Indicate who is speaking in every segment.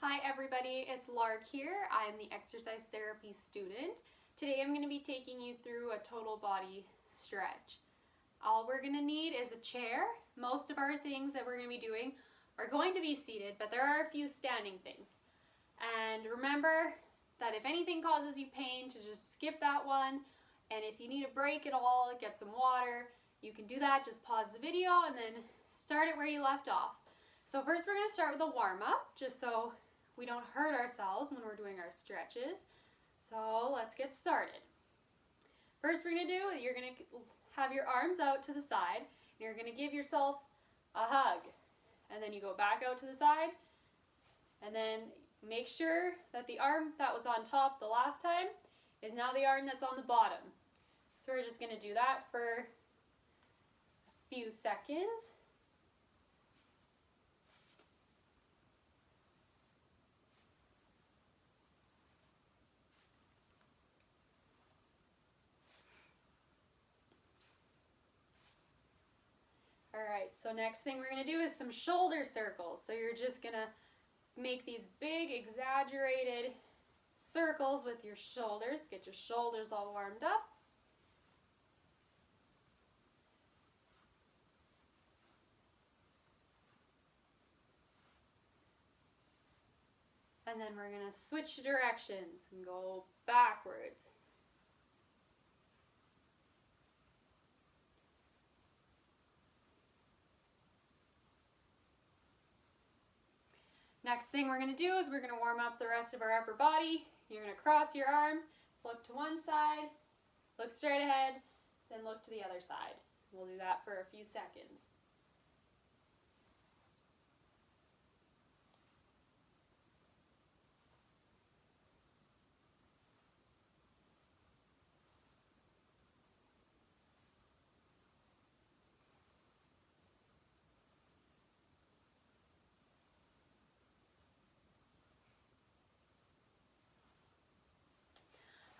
Speaker 1: Hi everybody, it's Lark here. I'm the exercise therapy student. Today I'm going to be taking you through a total body stretch. All we're going to need is a chair. Most of our things that we're going to be doing are going to be seated, but there are a few standing things. And remember that if anything causes you pain, to just skip that one. And if you need a break at all, get some water, you can do that. Just pause the video and then start it where you left off. So first we're going to start with a warm-up, just so we don't hurt ourselves when we're doing our stretches. So let's get started. First we're going to do, you're going to have your arms out to the side, and you're going to give yourself a hug. And then you go back out to the side, and then make sure that the arm that was on top the last time is now the arm that's on the bottom. So we're just going to do that for a few seconds. Alright, so next thing we're going to do is some shoulder circles. So you're just going to make these big exaggerated circles with your shoulders. Get your shoulders all warmed up. And then we're going to switch directions and go backwards. Next thing we're going to do is we're going to warm up the rest of our upper body. You're going to cross your arms, look to one side, look straight ahead, then look to the other side. We'll do that for a few seconds.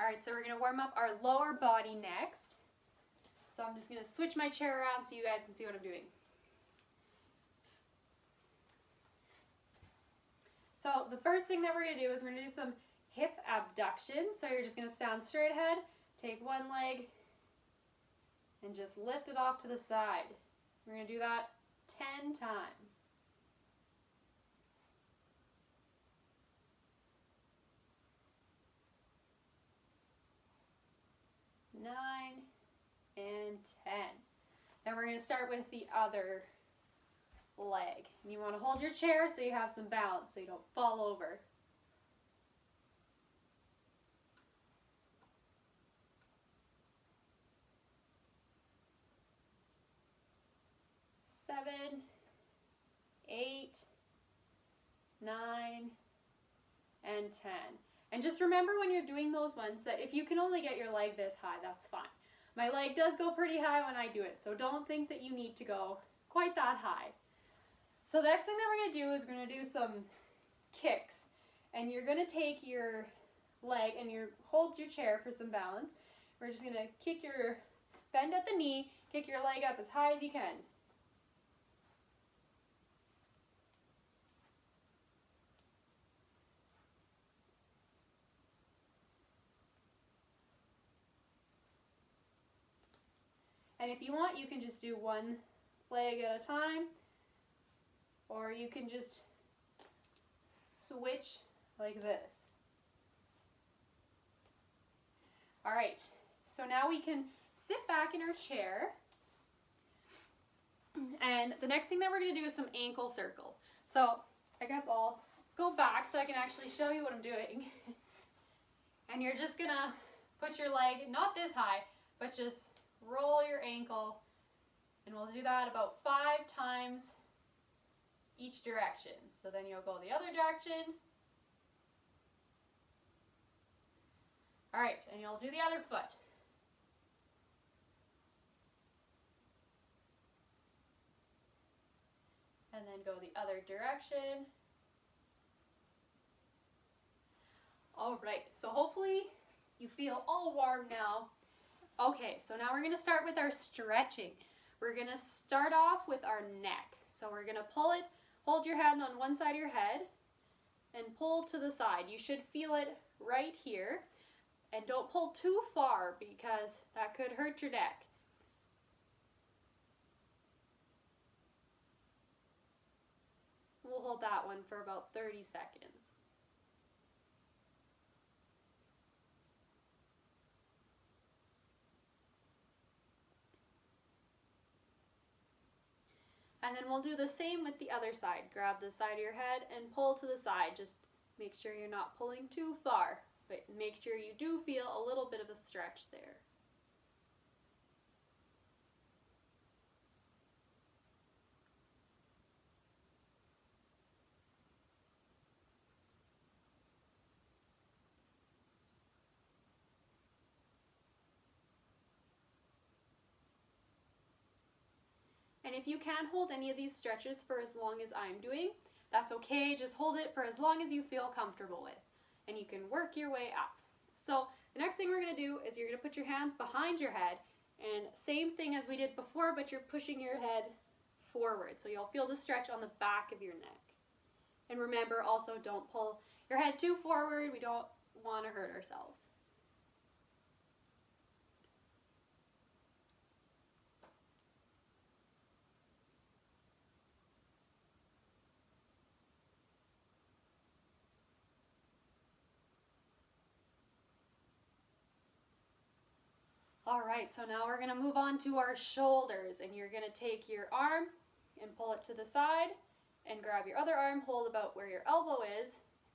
Speaker 1: Alright, so we're going to warm up our lower body next. So I'm just going to switch my chair around so you guys can see what I'm doing. So the first thing that we're going to do is we're going to do some hip abductions. So you're just going to stand straight ahead, take one leg, and just lift it off to the side. We're going to do that 10 times. 9 and 10. Then we're going to start with the other leg. And you want to hold your chair so you have some balance, so you don't fall over. 7, 8, 9, and 10. And just remember when you're doing those ones that if you can only get your leg this high, that's fine. My leg does go pretty high when I do it, so don't think that you need to go quite that high. So the next thing that we're going to do is we're going to do some kicks. And you're going to take your leg and hold your chair for some balance. We're just going to bend at the knee, kick your leg up as high as you can. And if you want, you can just do one leg at a time, or you can just switch like this. All right, so now we can sit back in our chair. And the next thing that we're going to do is some ankle circles. So I guess I'll go back so I can actually show you what I'm doing. And you're just going to put your leg, not this high, but just roll your ankle, and we'll do that about 5 times each direction. So then you'll go the other direction. All right, and you'll do the other foot. And then go the other direction. All right, so hopefully you feel all warm now. Okay, so now we're going to start with our stretching. We're going to start off with our neck. So we're going to pull it, hold your hand on one side of your head, and pull to the side. You should feel it right here. And don't pull too far because that could hurt your neck. We'll hold that one for about 30 seconds. And then we'll do the same with the other side. Grab the side of your head and pull to the side. Just make sure you're not pulling too far, but make sure you do feel a little bit of a stretch there. And if you can't hold any of these stretches for as long as I'm doing, that's okay. Just hold it for as long as you feel comfortable with. And you can work your way up. So the next thing we're going to do is you're going to put your hands behind your head. And same thing as we did before, but you're pushing your head forward. So you'll feel the stretch on the back of your neck. And remember, also don't pull your head too forward. We don't want to hurt ourselves. All right, so now we're going to move on to our shoulders, and you're going to take your arm and pull it to the side and grab your other arm, hold about where your elbow is,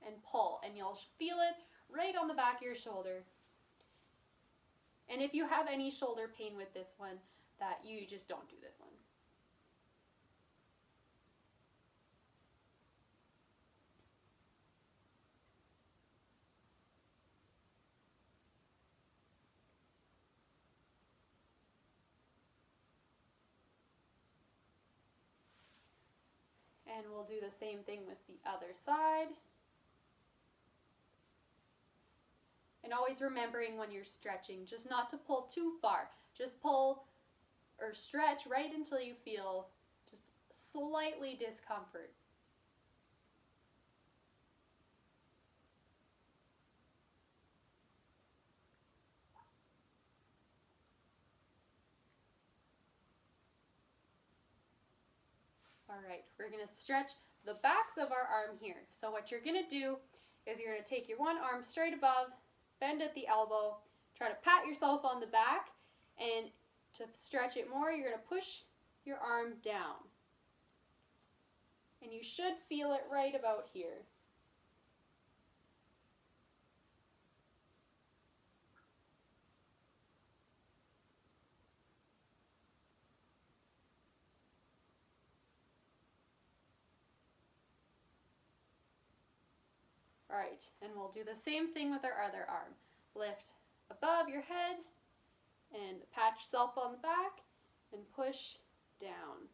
Speaker 1: and pull, and you'll feel it right on the back of your shoulder. And if you have any shoulder pain with this one, that you just don't do this one. And we'll do the same thing with the other side. And always remembering when you're stretching, just not to pull too far. Just pull or stretch right until you feel just slightly discomfort. All right, we're going to stretch the backs of our arm here. So what you're going to do is you're going to take your one arm straight above, bend at the elbow, try to pat yourself on the back, and to stretch it more, you're going to push your arm down. And you should feel it right about here. All right, and we'll do the same thing with our other arm. Lift above your head and pat yourself on the back and push down.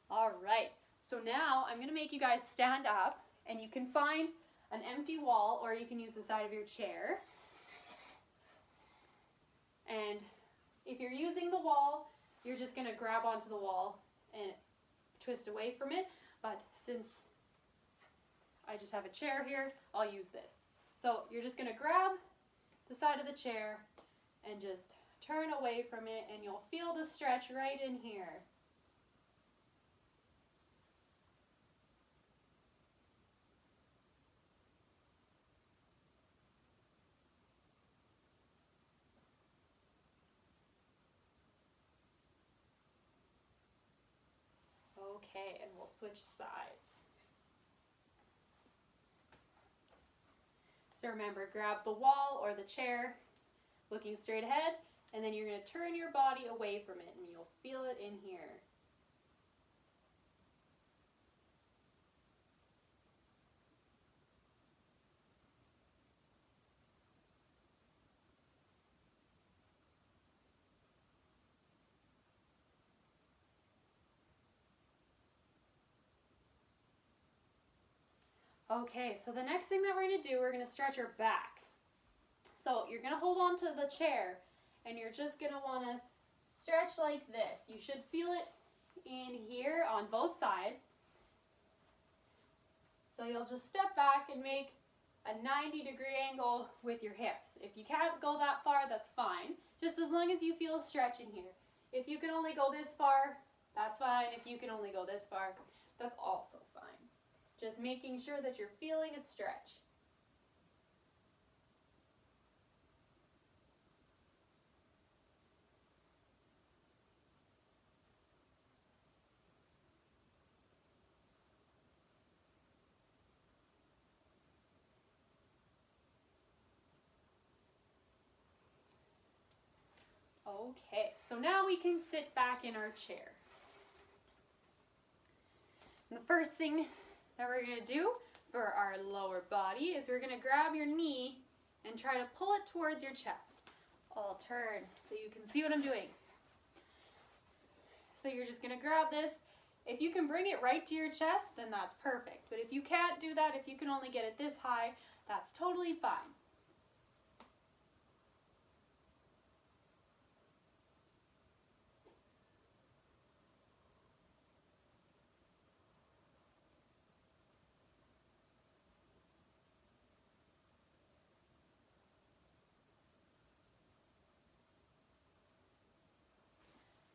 Speaker 1: All right, so now I'm going to make you guys stand up, and you can find an empty wall or you can use the side of your chair. And if you're using the wall, you're just going to grab onto the wall and twist away from it. But since I just have a chair here, I'll use this. So you're just going to grab the side of the chair and just turn away from it, and you'll feel the stretch right in here. Okay, and we'll switch sides. So remember, grab the wall or the chair, looking straight ahead, and then you're going to turn your body away from it, and you'll feel it in here. Okay, so the next thing that we're going to do, we're going to stretch our back. So you're going to hold on to the chair and you're just going to want to stretch like this. You should feel it in here on both sides. So you'll just step back and make a 90-degree angle with your hips. If you can't go that far, that's fine. Just as long as you feel a stretch in here. If you can only go this far, that's fine. If you can only go this far, that's also fine. Just making sure that you're feeling a stretch. Okay, so now we can sit back in our chair. And the first thing that we're going to do for our lower body is we're going to grab your knee and try to pull it towards your chest. I'll turn so you can see what I'm doing. So you're just going to grab this. If you can bring it right to your chest, then that's perfect. But if you can't do that, if you can only get it this high, that's totally fine.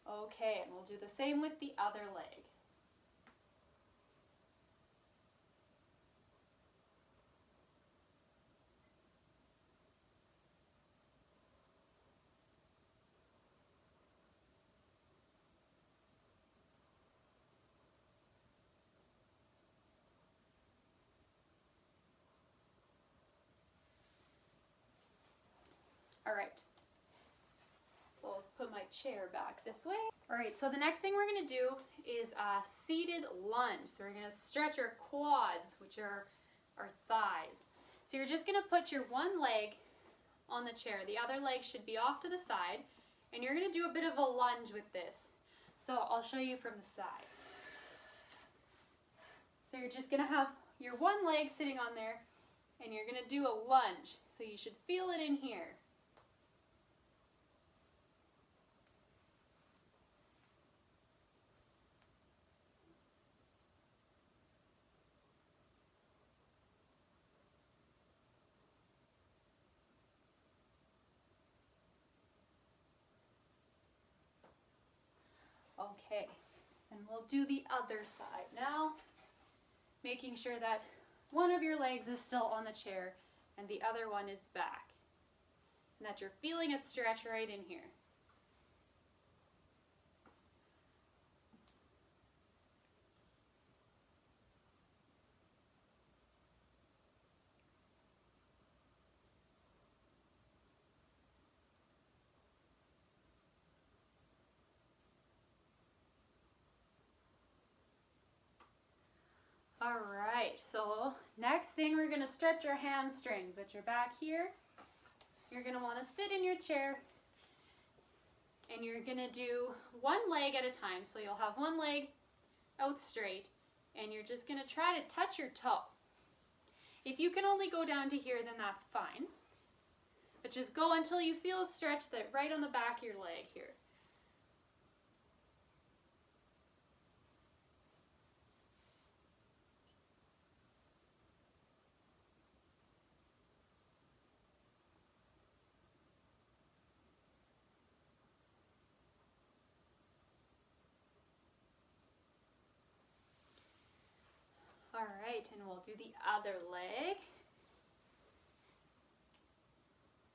Speaker 1: Okay, and we'll do the same with the other leg. All right. So I'll put my chair back this way. All right, so the next thing we're going to do is a seated lunge. So we're going to stretch our quads, which are our thighs. So you're just going to put your one leg on the chair. The other leg should be off to the side. And you're going to do a bit of a lunge with this. So I'll show you from the side. So you're just going to have your one leg sitting on there, and you're going to do a lunge. So you should feel it in here. Okay, and we'll do the other side now, making sure that one of your legs is still on the chair and the other one is back, and that you're feeling a stretch right in here. All right, so next thing we're going to stretch our hamstrings, which are back here. You're going to want to sit in your chair and you're going to do one leg at a time. So you'll have one leg out straight and you're just going to try to touch your toe. If you can only go down to here, then that's fine. But just go until you feel a stretch that right on the back of your leg here. All right, and we'll do the other leg.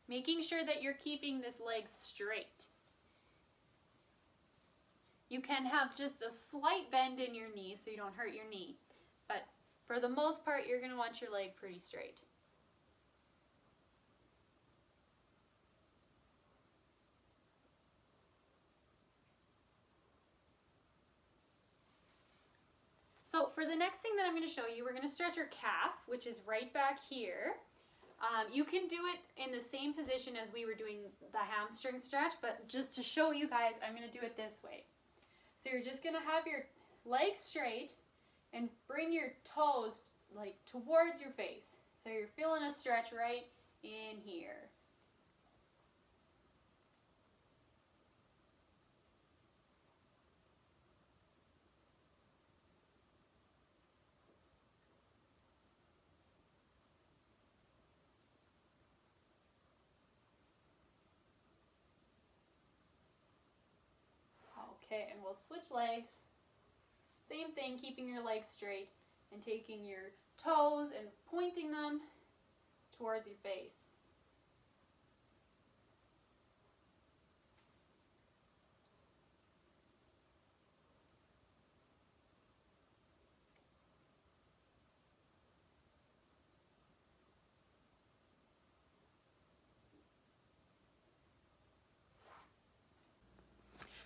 Speaker 1: Making sure that you're keeping this leg straight. You can have just a slight bend in your knee so you don't hurt your knee, but for the most part, you're going to want your leg pretty straight. So for the next thing that I'm going to show you, we're going to stretch our calf, which is right back here. You can do it in the same position as we were doing the hamstring stretch, but just to show you guys, I'm going to do it this way. So you're just going to have your legs straight and bring your toes like towards your face. So you're feeling a stretch right in here. Okay, and we'll switch legs. Same thing, keeping your legs straight and taking your toes and pointing them towards your face.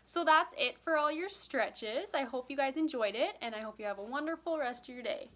Speaker 1: So that's it for all your stretches. I hope you guys enjoyed it, and I hope you have a wonderful rest of your day.